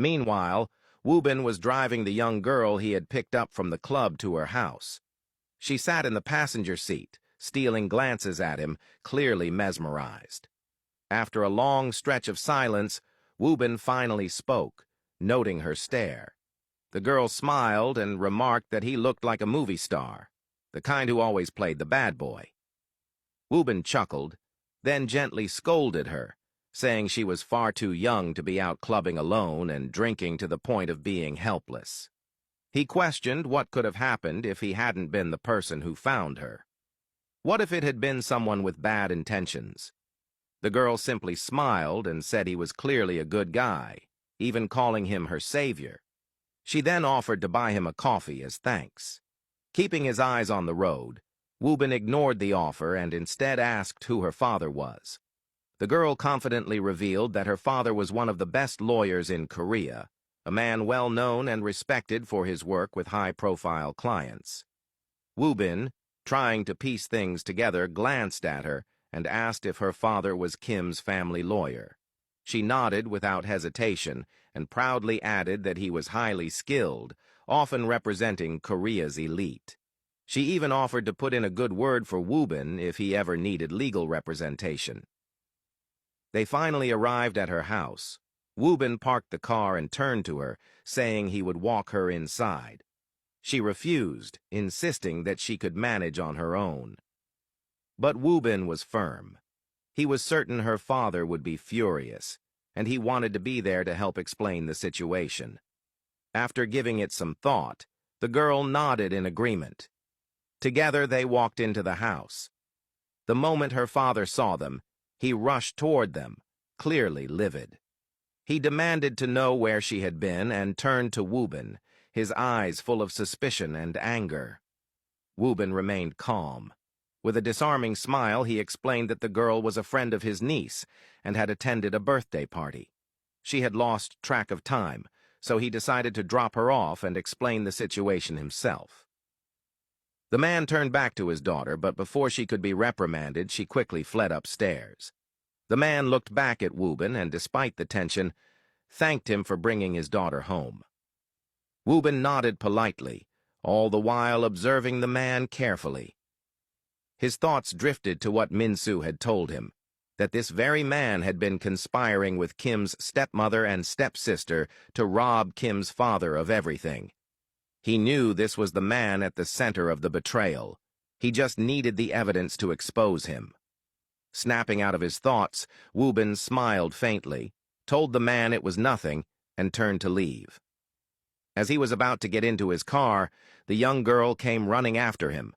Meanwhile, Wubin was driving the young girl he had picked up from the club to her house. She sat in the passenger seat, stealing glances at him, clearly mesmerized. After a long stretch of silence, Wubin finally spoke, noting her stare. The girl smiled and remarked that he looked like a movie star, the kind who always played the bad boy. Wubin chuckled, then gently scolded her, saying she was far too young to be out clubbing alone and drinking to the point of being helpless. He questioned what could have happened if he hadn't been the person who found her. What if it had been someone with bad intentions? The girl simply smiled and said he was clearly a good guy, even calling him her savior. She then offered to buy him a coffee as thanks. Keeping his eyes on the road, Wubin ignored the offer and instead asked who her father was. The girl confidently revealed that her father was one of the best lawyers in Korea, a man well known and respected for his work with high-profile clients. Wubin, trying to piece things together, glanced at her and asked if her father was Kim's family lawyer. She nodded without hesitation and proudly added that he was highly skilled, often representing Korea's elite. She even offered to put in a good word for Wubin if he ever needed legal representation. They finally arrived at her house. Wubin parked the car and turned to her, saying he would walk her inside. She refused, insisting that she could manage on her own. But Wubin was firm. He was certain her father would be furious, and he wanted to be there to help explain the situation. After giving it some thought, the girl nodded in agreement. Together they walked into the house. The moment her father saw them, he rushed toward them, clearly livid. He demanded to know where she had been and turned to Wubin, his eyes full of suspicion and anger. Wubin remained calm. With a disarming smile, he explained that the girl was a friend of his niece and had attended a birthday party. She had lost track of time, so he decided to drop her off and explain the situation himself. The man turned back to his daughter, but before she could be reprimanded, she quickly fled upstairs. The man looked back at Wubin and, despite the tension, thanked him for bringing his daughter home. Wubin nodded politely, all the while observing the man carefully. His thoughts drifted to what Minsu had told him, that this very man had been conspiring with Kim's stepmother and stepsister to rob Kim's father of everything. He knew this was the man at the center of the betrayal. He just needed the evidence to expose him. Snapping out of his thoughts, Wubin smiled faintly, told the man it was nothing, and turned to leave. As he was about to get into his car, the young girl came running after him,